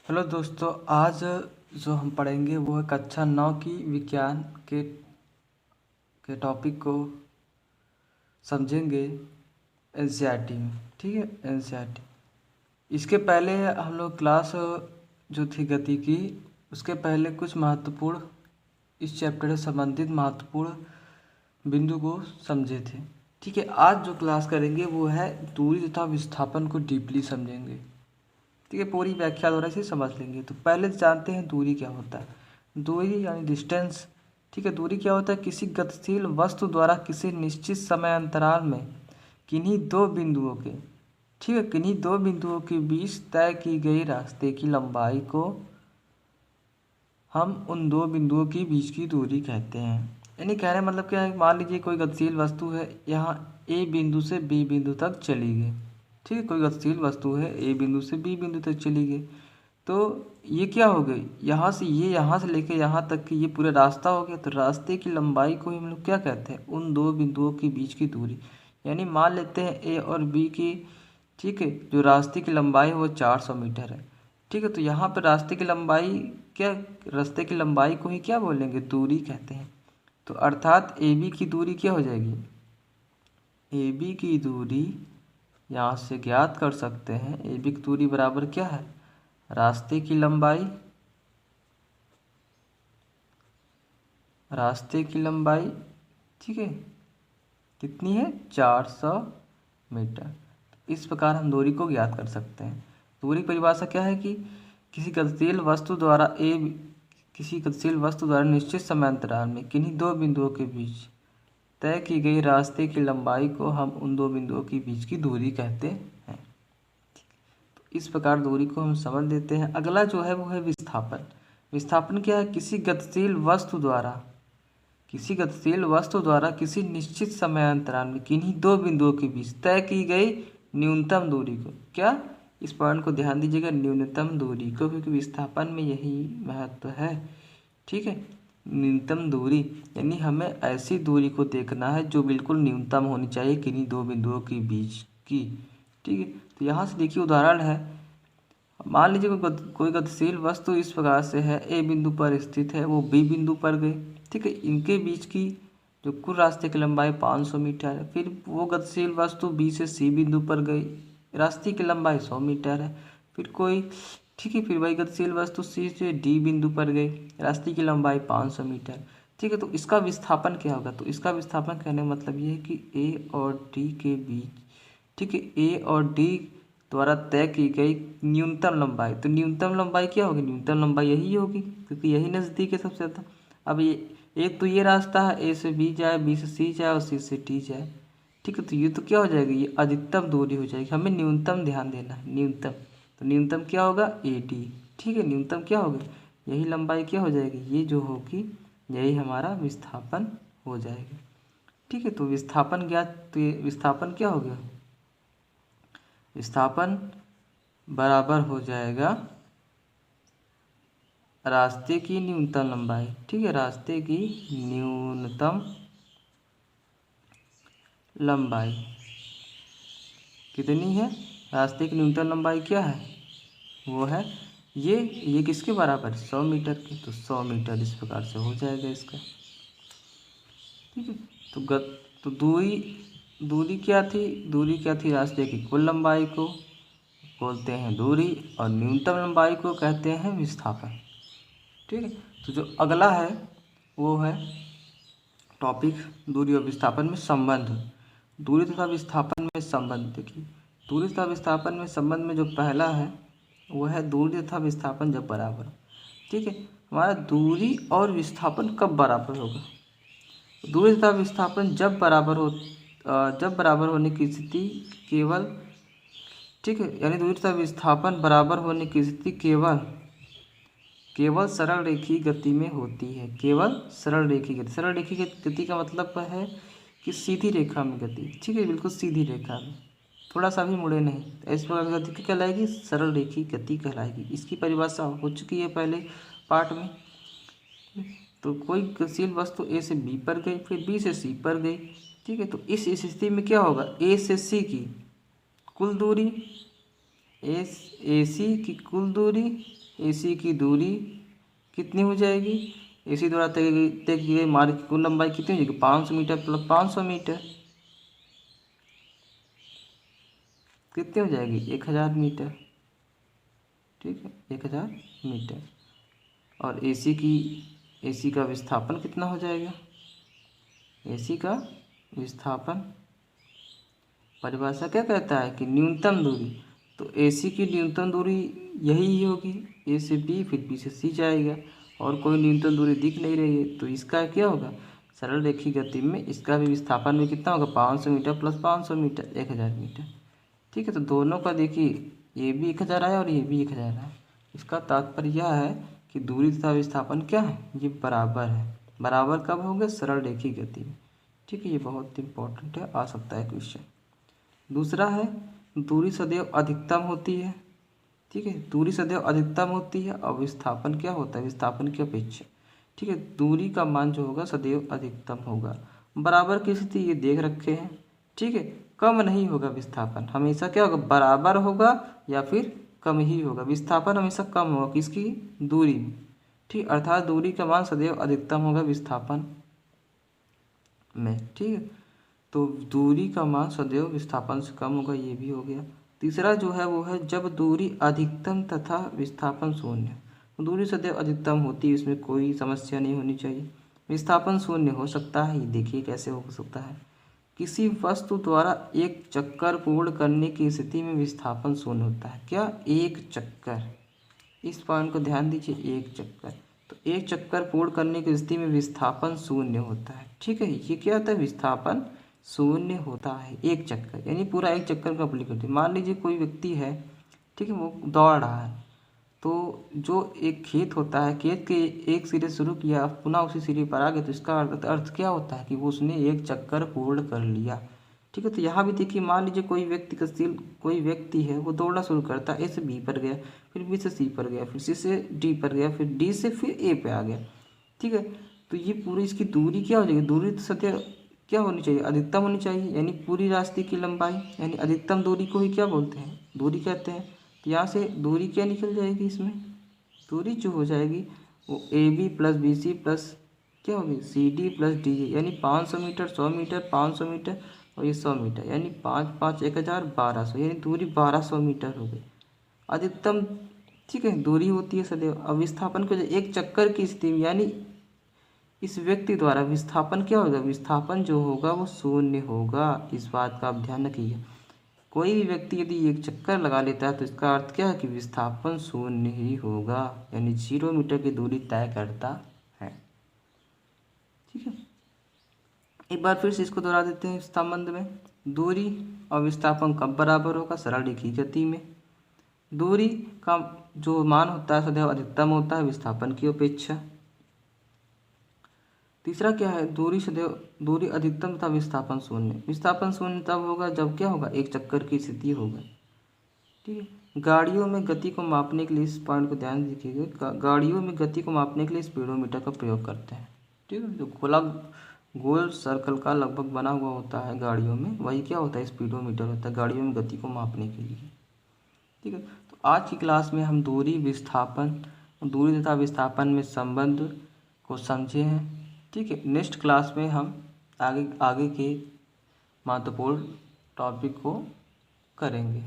Hello दोस्तों, आज जो हम पढ़ेंगे वो है कक्षा 9 की विज्ञान के टॉपिक को समझेंगे एनसीईआरटी में। ठीक है, एनसीईआरटी। इसके पहले हम लोग क्लास जो थी गति की, उसके पहले कुछ महत्वपूर्ण इस चैप्टर से संबंधित महत्वपूर्ण बिंदु को समझे थे। ठीक है, आज जो क्लास करेंगे वो है दूरी तथा विस्थापन को डीपली समझेंगे। ठीक है, पूरी व्याख्या द्वारा इसे समझ लेंगे। तो पहले जानते हैं दूरी क्या होता है। दूरी यानी डिस्टेंस। ठीक है, दूरी क्या होता है? किसी गतिशील वस्तु द्वारा किसी निश्चित समय अंतराल में किन्हीं दो बिंदुओं के ठीक है किन्हीं दो बिंदुओं के बीच तय की गई रास्ते की लंबाई को हम उन दो बिंदुओं के बीच की दूरी कहते हैं। यानी कहने मतलब क्या है, मान लीजिए कोई गतिशील वस्तु है, यहाँ ए बिंदु से बी बिंदु तक चली गई। ठीक है, कोई गतिशील वस्तु है, ए बिंदु से बी बिंदु तक चली गई। तो ये क्या हो गई, यहाँ से लेके यहाँ तक की ये पूरा रास्ता हो गया। तो रास्ते की लंबाई को हम लोग क्या कहते हैं? उन दो बिंदुओं के बीच की दूरी। यानी मान लेते हैं ए और बी की, ठीक है, जो रास्ते की लंबाई है वो 400 मीटर है। ठीक है, तो यहाँ पर रास्ते की लंबाई को ही क्या बोलेंगे? दूरी कहते हैं। तो अर्थात ए बी की दूरी क्या हो जाएगी? ए बी की दूरी यहाँ से ज्ञात कर सकते हैं। ए बी की दूरी बराबर क्या है? रास्ते की लंबाई ठीक है, कितनी है? 400 मीटर। इस प्रकार हम दूरी को ज्ञात कर सकते हैं। दूरी की परिभाषा क्या है कि किसी गतिशील वस्तु द्वारा निश्चित समय अंतराल में किन्हीं दो बिंदुओं के बीच तय की गई रास्ते की लंबाई को हम उन दो बिंदुओं के बीच की दूरी कहते हैं। तो इस प्रकार दूरी को हम समझ लेते हैं। अगला जो है वो है विस्थापन। विस्थापन क्या है? किसी गतिशील वस्तु द्वारा किसी निश्चित समय अंतराल में किन्हीं दो बिंदुओं के बीच तय की गई न्यूनतम दूरी को क्या, इस पॉइंट को ध्यान दीजिएगा, न्यूनतम दूरी को, क्योंकि विस्थापन में यही महत्व है। ठीक है, न्यूनतम दूरी यानी हमें ऐसी दूरी को देखना है जो बिल्कुल न्यूनतम होनी चाहिए किन्हीं दो बिंदुओं के बीच की। ठीक है, तो यहाँ से देखिए उदाहरण है। मान लीजिए कोई गतिशील वस्तु इस प्रकार से है, ए बिंदु पर स्थित है, वो बी बिंदु पर गई। ठीक है, इनके बीच की जो कुल रास्ते की लंबाई 500 मीटर है। फिर वो गतिशील वस्तु बी से सी बिंदु पर गई, रास्ते की लंबाई 100 मीटर है। फिर फिर वही गतिशील वस्तु सी से डी बिंदु पर गई, रास्ते की लंबाई 500 मीटर। ठीक है, तो इसका विस्थापन क्या होगा? तो इसका विस्थापन कहने का मतलब ये है कि ए और डी के बीच, ठीक है, ए और डी द्वारा तय की गई न्यूनतम लंबाई। तो न्यूनतम लंबाई क्या होगी? न्यूनतम लंबाई यही होगी, क्योंकि यही नज़दीक है सबसे ज़्यादा। अब ये एक तो ये रास्ता है, ए से बी जाए, बी से सी जाए और सी से डी जाए। ठीक है, तो ये तो क्या हो जाएगी? ये अधिकतम दूरी हो जाएगी। हमें न्यूनतम ध्यान देना है, न्यूनतम। तो न्यूनतम क्या होगा? A D. ठीक है, न्यूनतम क्या होगी? यही लंबाई क्या हो जाएगी? ये जो होगी यही हमारा विस्थापन हो जाएगा। ठीक है, तो विस्थापन ज्ञात, तो ये विस्थापन क्या हो गया? विस्थापन बराबर हो जाएगा रास्ते की न्यूनतम लंबाई। ठीक है, रास्ते की न्यूनतम लंबाई कितनी है? रास्ते की न्यूनतम लंबाई क्या है? वो है ये किसके बराबर? 100 मीटर की। तो 100 मीटर इस प्रकार से हो जाएगा इसका। ठीक है, तो दूरी क्या थी? रास्ते की कुल लंबाई को बोलते हैं दूरी, और न्यूनतम लंबाई को कहते हैं विस्थापन। ठीक है, तो जो अगला है वो है टॉपिक दूरी और विस्थापन में संबंध। दूरी तथा विस्थापन में संबंध। देखिए, दूरी तथा विस्थापन में संबंध में जो पहला है वो है दूरी तथा विस्थापन जब बराबर हो। ठीक है, हमारा दूरी और विस्थापन कब बराबर होगा? दूरी तथा विस्थापन जब बराबर होने की स्थिति केवल, ठीक है, यानी दूरी तथा विस्थापन बराबर होने की स्थिति केवल सरल रेखीय गति में होती है। केवल सरल रेखीय गति का मतलब है कि सीधी रेखा में गति। ठीक है, बिल्कुल सीधी रेखा में, थोड़ा सा भी मुड़े नहीं। इस प्रकार की गति क्या कहलाएगी? सरल रेखीय गति कहलाएगी। इसकी परिभाषा हो चुकी है पहले पार्ट में। तो कोई गतिशील वस्तु ए से बी पर गई, फिर बी से सी पर गई। ठीक है, तो इस स्थिति में क्या होगा? ए से सी की कुल दूरी, ए सी की कुल दूरी AC की दूरी कितनी हो जाएगी, AC द्वारा तय की गई मार्ग की कुल लंबाई कितनी हो जाएगी, 500 मीटर प्लस 500 मीटर कितनी हो जाएगी, 1000 मीटर। ठीक है, 1000 मीटर। और AC का विस्थापन कितना हो जाएगा, AC का विस्थापन परिभाषा क्या कहता है कि न्यूनतम दूरी, तो AC की न्यूनतम दूरी यही होगी, A से B फिर B से C जाएगा, और कोई न्यूनतम दूरी दिख नहीं रही है, तो इसका क्या होगा, सरल रेखीय गति में इसका भी विस्थापन में कितना होगा, 500 मीटर प्लस 500 मीटर 1000 मीटर। ठीक है, तो दोनों का देखिए, ये भी 1000 आया और ये भी 1000 आया। इसका तात्पर्य यह है कि दूरी तथा विस्थापन क्या है, ये बराबर है। बराबर कब होंगे, सरल रेखीय गति में। ठीक है, ये बहुत इंपॉर्टेंट है, आ सकता है क्वेश्चन। दूसरा है, दूरी सदैव अधिकतम होती है। ठीक है, दूरी सदैव अधिकतम होती है और विस्थापन क्या होता है, विस्थापन की अपेक्षा। ठीक है, दूरी का मान जो होगा सदैव अधिकतम होगा। बराबर की स्थिति ये देख रखे हैं। ठीक है, कम नहीं होगा विस्थापन, हमेशा क्या होगा, बराबर होगा या फिर कम ही होगा। विस्थापन हमेशा कम होगा किसकी, दूरी में। ठीक, अर्थात दूरी का मान सदैव अधिकतम होगा विस्थापन में। ठीक है, तो दूरी का मान सदैव विस्थापन से कम होगा, ये भी हो गया। तीसरा जो है वो है, जब दूरी अधिकतम तथा विस्थापन शून्य। दूरी सदैव अधिकतम होती है, इसमें कोई समस्या नहीं होनी चाहिए। विस्थापन शून्य हो सकता है, ये देखिए कैसे हो सकता है। किसी वस्तु द्वारा एक चक्कर पूर्ण करने की स्थिति में विस्थापन शून्य होता है। क्या, एक चक्कर, इस पॉइंट को ध्यान दीजिए, एक चक्कर। तो एक चक्कर पूर्ण करने की स्थिति में विस्थापन शून्य होता है। ठीक है, ये क्या होता है, विस्थापन शून्य होता है एक चक्कर, यानी पूरा एक चक्कर कंप्लीट करते हैं। मान लीजिए कोई व्यक्ति है, ठीक है, वो दौड़ रहा है, तो जो एक खेत होता है, खेत के एक सिरे शुरू किया पुनः उसी सिरे पर आ गया, तो इसका अर्थ क्या होता है कि वो उसने एक चक्कर पूर्ण कर लिया। ठीक है, तो यहाँ भी देखिए, मान लीजिए कोई व्यक्ति है, वो दौड़ना शुरू करता है, ए से बी पर गया, फिर बी से सी पर गया, फिर सी से डी पर गया, फिर डी से फिर ए पे आ गया। ठीक है, तो ये पूरी इसकी दूरी क्या हो जाएगी, दूरी तो सत्य क्या होनी चाहिए, अधिकतम होनी चाहिए, यानी पूरी रास्ते की लंबाई, यानी अधिकतम दूरी को ही क्या बोलते हैं, दूरी कहते हैं। तो यहाँ से दूरी क्या निकल जाएगी, इसमें दूरी जो हो जाएगी वो AB प्लस BC प्लस क्या होगी, CD प्लस DE, यानी 500 मीटर, 100 मीटर, 500 मीटर और ये 100 मीटर, यानी 5 5 1000 1200, यानी दूरी 1200 मीटर हो गई अधिकतम। ठीक है, दूरी होती है सदैव। अब विस्थापन को एक चक्कर की स्थिति में, यानी इस व्यक्ति द्वारा विस्थापन क्या होगा, विस्थापन जो होगा वो शून्य होगा। इस बात का आप ध्यान रखिए। कोई भी व्यक्ति यदि एक चक्कर लगा लेता है तो इसका अर्थ क्या है कि विस्थापन शून्य ही होगा, यानी 0 मीटर की दूरी तय करता है। ठीक है, एक बार फिर से इसको दोहरा देते हैं इस संबंध में। दूरी और विस्थापन कब बराबर होगा, सरल रेखीय गति में। दूरी का जो मान होता है सदैव अधिकतम होता है विस्थापन की अपेक्षा। तीसरा क्या है, दूरी अधिकतम तथा विस्थापन शून्य। विस्थापन शून्य तब होगा जब क्या होगा, एक चक्कर की स्थिति होगा। ठीक है, गाड़ियों में गति को मापने के लिए इस पॉइंट को ध्यान रखिएगा, गाड़ियों में गति को मापने के लिए स्पीडोमीटर का प्रयोग करते हैं। ठीक है, जो गोल सर्कल का लगभग बना हुआ होता है गाड़ियों में, वही क्या होता है, स्पीडोमीटर होता है गाड़ियों में गति को मापने के लिए। ठीक है, तो आज की क्लास में हम दूरी तथा विस्थापन में संबंध को समझे हैं। ठीक है, नेक्स्ट क्लास में हम आगे के महत्वपूर्ण टॉपिक को करेंगे।